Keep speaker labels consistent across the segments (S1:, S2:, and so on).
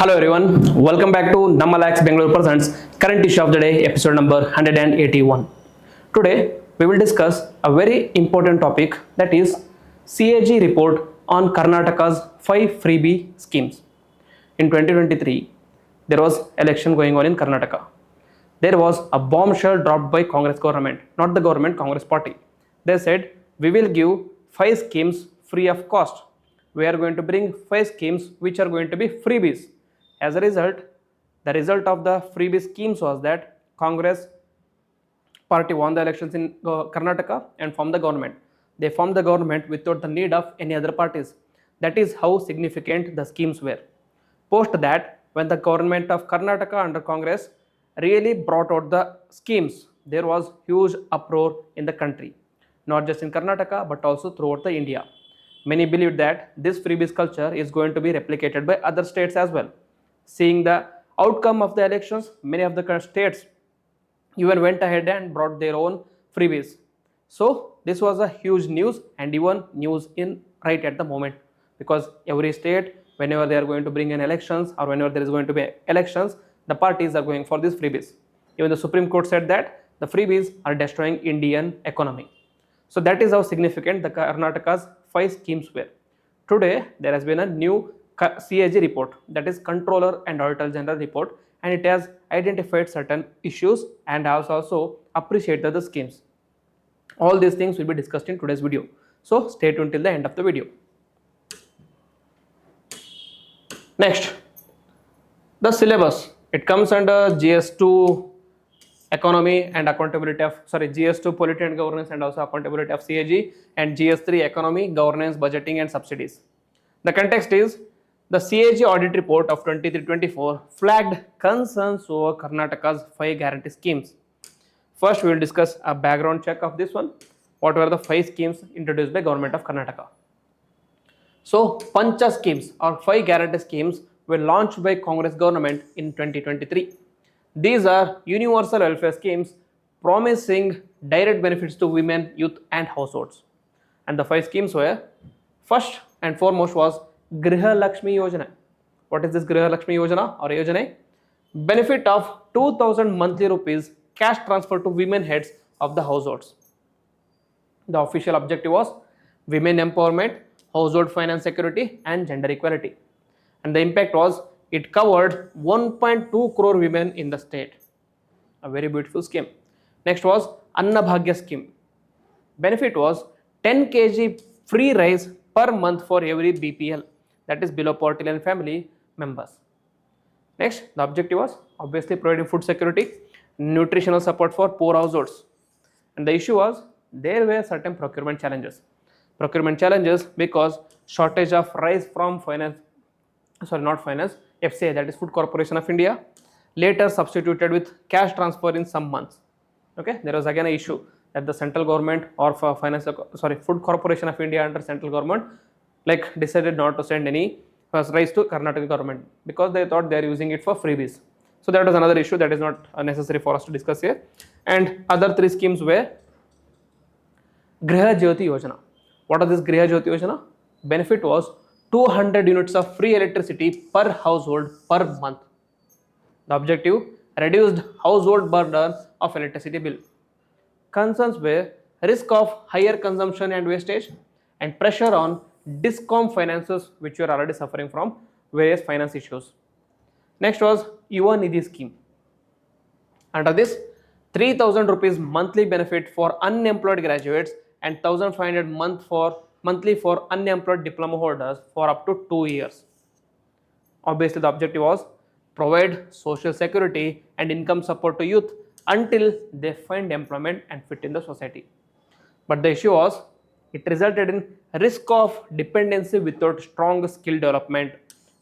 S1: Hello everyone, welcome back to LaExcellence Bengaluru presents current issue of the day episode number 181. Today we will discuss a very important topic, that is CAG report on Karnataka's 5 freebie schemes. In 2023 there was election going on in Karnataka. There was a bombshell dropped by Congress government, not the government, Congress party. They said we will give 5 schemes free of cost. We are going to bring 5 schemes which are going to be freebies. As a result, the result of the freebie schemes was that Congress party won the elections in Karnataka and formed the government. They formed the government without the need of any other parties. That is how significant the schemes were. Post that, when the government of Karnataka under Congress really brought out the schemes, there was huge uproar in the country, not just in Karnataka but also throughout the India. Many believed that this freebies culture is going to be replicated by other states as well. Seeing the outcome of the elections, many of the states even went ahead and brought their own freebies. So this was a huge news, and even news in right at the moment, because every state, whenever they are going to bring in elections or whenever there is going to be elections, the parties are going for these freebies. Even the Supreme Court said that the freebies are destroying Indian economy. So that is how significant the Karnataka's 5 schemes were. Today there has been a new CAG report, that is Controller and Auditor General report, and it has identified certain issues and has also appreciated the schemes. All these things will be discussed in today's video, so stay tuned till the end of the video. Next, the syllabus. It comes under GS2 economy and accountability of GS2 polity and governance and also accountability of CAG, and GS3 economy, governance, budgeting and subsidies. The context is the CAG audit report of 23-24 flagged concerns over Karnataka's 5 guarantee schemes. First, we will discuss a background check of this one. What were the 5 schemes introduced by government of Karnataka? So, Pancha schemes or 5 guarantee schemes were launched by Congress government in 2023. These are universal welfare schemes promising direct benefits to women, youth and households. And the 5 schemes were, first and foremost was Griha Lakshmi Yojana. What is this Griha Lakshmi Yojana or Yojana? Benefit of 2000 monthly rupees cash transfer to women heads of the households. The official objective was women empowerment, household finance security and gender equality. And the impact was, it covered 1.2 crore women in the state. A very beautiful scheme. Next was Anna Bhagya scheme. Benefit was 10 kg free rice per month for every BPL, that is below poverty line family members. Next, the objective was obviously providing food security, nutritional support for poor households. And the issue was, there were certain procurement challenges. Because shortage of rice from FCI, that is Food Corporation of India, later substituted with cash transfer in some months. Okay, there was again an issue that the central government or Food Corporation of India under central government decided not to send any rice to Karnataka government because they thought they are using it for freebies. So that was another issue that is not necessary for us to discuss here. And other 3 schemes were Griha Jyoti Yojana. What is this Griha Jyoti Yojana? Benefit was 200 units of free electricity per household per month. The objective, reduced household burden of electricity bill. Concerns were risk of higher consumption and wastage and pressure on DISCOM finances, which were already suffering from various finance issues. Next was Yuva Nidhi scheme. Under this, 3000 rupees monthly benefit for unemployed graduates and 1500 monthly for unemployed diploma holders for up to 2 years. Obviously, the objective was provide social security and income support to youth until they find employment and fit in the society. But the issue was, it resulted in risk of dependency without strong skill development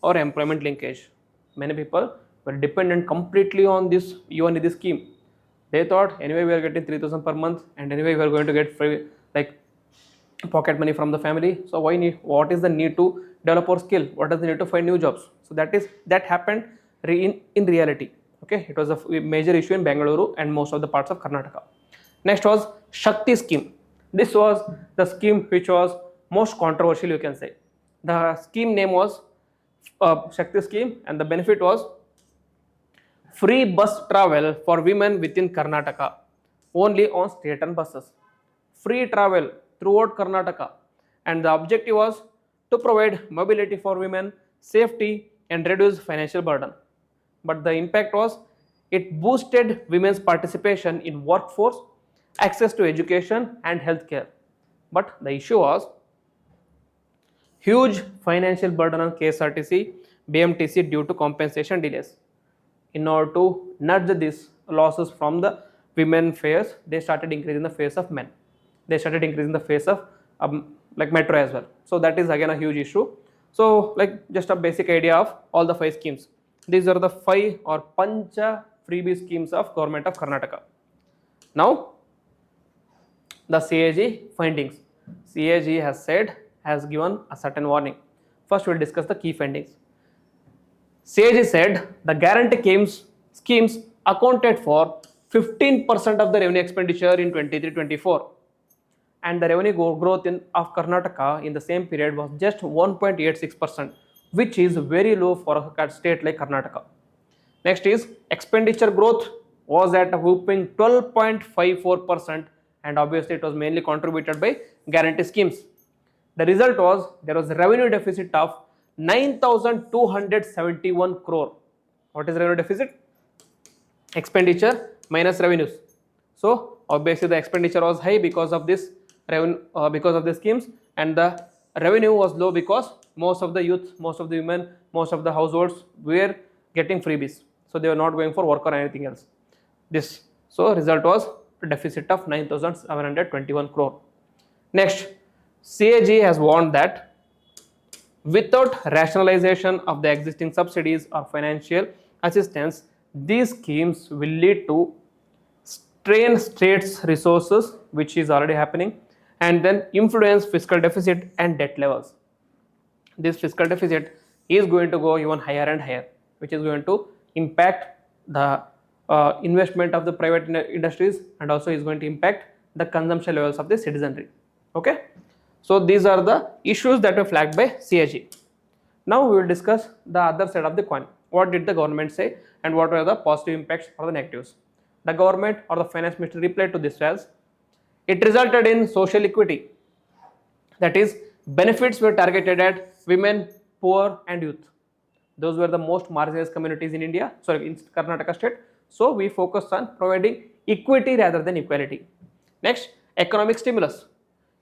S1: or employment linkage. Many people were dependent completely on this Yuva Nidhi scheme. They thought, anyway we are getting 3000 per month and anyway we are going to get free pocket money from the family. So what is the need to develop our skill? What is the need to find new jobs? So that happened in reality. Okay, it was a major issue in Bengaluru and most of the parts of Karnataka. Next was Shakti scheme. This was the scheme which was most controversial, you can say. The scheme name was Shakti scheme, and the benefit was free bus travel for women within Karnataka, only on state-run buses. Free travel throughout Karnataka, and the objective was to provide mobility for women, safety, and reduce financial burden. But the impact was it boosted women's participation in workforce, access to education, and healthcare. But the issue was huge financial burden on KSRTC, BMTC due to compensation delays. In order to nudge these losses from the women fares, they started increasing the fares of men. They started increasing the fares of like metro as well. So that is again a huge issue. So like just a basic idea of all the 5 schemes. These are the 5 or pancha freebie schemes of government of Karnataka. Now the CAG findings. CAG has given a certain warning. First we will discuss the key findings. CAG said the guarantee schemes accounted for 15% of the revenue expenditure in 23-24, and the revenue growth of Karnataka in the same period was just 1.86%, which is very low for a state like Karnataka. Next is expenditure growth was at a whopping 12.54%, and obviously it was mainly contributed by guarantee schemes. The result was there was a revenue deficit of 9,271 crore. What is revenue deficit? Expenditure minus revenues. So obviously the expenditure was high because of this revenue, because of the schemes, and the revenue was low because most of the youth, most of the women, most of the households were getting freebies. So they were not going for work or anything else. So result was a deficit of 9,721 crore. Next, CAG has warned that without rationalization of the existing subsidies or financial assistance, these schemes will lead to strain states' resources, which is already happening, and then influence fiscal deficit and debt levels. This fiscal deficit is going to go even higher and higher, which is going to impact the investment of the private industries, and also is going to impact the consumption levels of the citizenry. Okay, so these are the issues that were flagged by CAG. Now we will discuss the other side of the coin. What did the government say, and what were the positive impacts or the negatives? The government or the finance ministry replied to this as, it resulted in social equity. That is, benefits were targeted at women, poor, and youth. Those were the most marginalized communities in India, in Karnataka state. So we focused on providing equity rather than equality. Next, economic stimulus.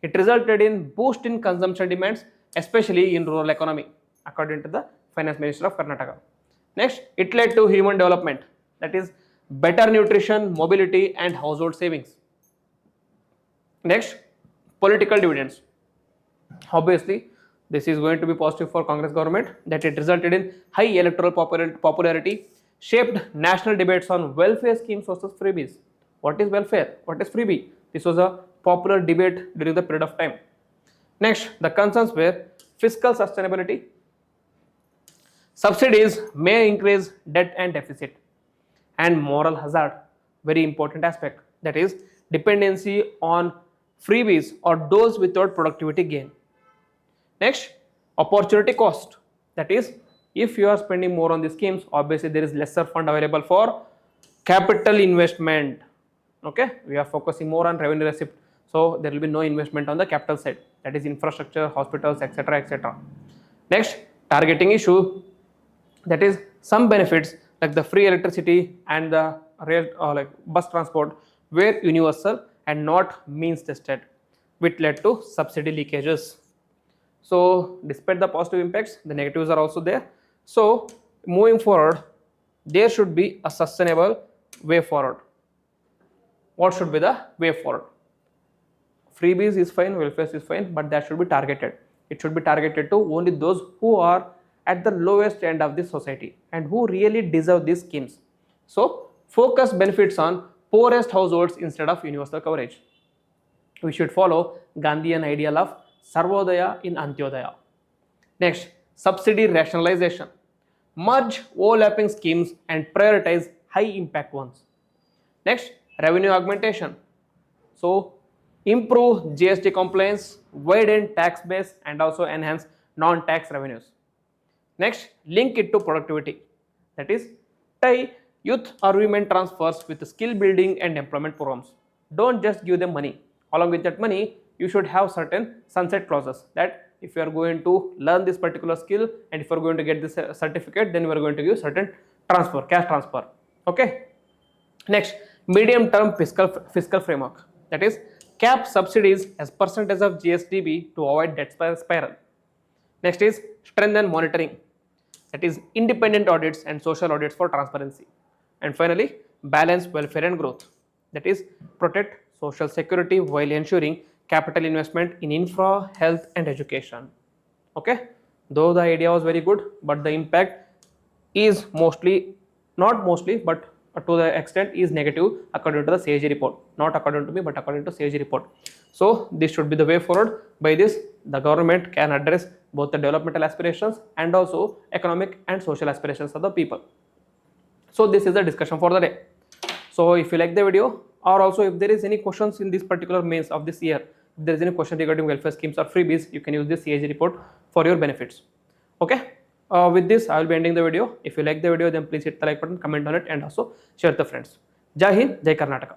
S1: It resulted in boost in consumption demands, especially in rural economy, according to the finance minister of Karnataka. Next, it led to human development, that is better nutrition, mobility, and household savings. Next, political dividends. Obviously, this is going to be positive for Congress government, that it resulted in high electoral popularity, shaped national debates on welfare schemes versus freebies. What is welfare? What is freebie? This was a popular debate during the period of time. Next, the concerns were fiscal sustainability. Subsidies may increase debt and deficit, and moral hazard, very important aspect, that is dependency on freebies or those without productivity gain. Next, opportunity cost, that is if you are spending more on the schemes, obviously there is lesser fund available for capital investment. Okay, we are focusing more on revenue receipt, so there will be no investment on the capital side, that is infrastructure, hospitals, etc., etc. Next, targeting issue, that is some benefits like the free electricity and the rail like bus transport were universal and not means tested, which led to subsidy leakages. So despite the positive impacts, the negatives are also there. So moving forward, there should be a sustainable way forward. What should be the way forward? Freebies is fine, welfare is fine, but that should be targeted. It should be targeted to only those who are at the lowest end of this society and who really deserve these schemes. So focus benefits on poorest households instead of universal coverage. We should follow Gandhian ideal of Sarvodaya in Antyodaya. Next, subsidy rationalization. Merge overlapping schemes and prioritize high impact ones. Next, revenue augmentation. So improve GST compliance, widen tax base, and also enhance non-tax revenues. Next, link it to productivity. That is, tie youth or women transfers with skill building and employment programs. Don't just give them money. Along with that money, you should have certain sunset clauses that if you are going to learn this particular skill and if you are going to get this certificate, then we are going to give certain transfer, cash transfer. Okay. Next, medium term fiscal framework. That is, cap subsidies as percentage of GSDB to avoid debt spiral. Next is strengthen monitoring, that is independent audits and social audits for transparency. And finally, balance welfare and growth, that is protect social security while ensuring capital investment in infra, health and education. Okay, though the idea was very good, but the impact is not mostly, but to the extent is negative according to the CAG report, not according to me, but according to CAG report. So this should be the way forward. By this, the government can address both the developmental aspirations and also economic and social aspirations of the people. So this is the discussion for the day. So if you like the video, or also if there is any questions in this particular mains of this year, if there is any question regarding welfare schemes or freebies, you can use this CAG report for your benefits. Okay. With this, I will be ending the video. If you like the video, then please hit the like button, comment on it, and also share with the friends. Jai Hind, Jai Karnataka.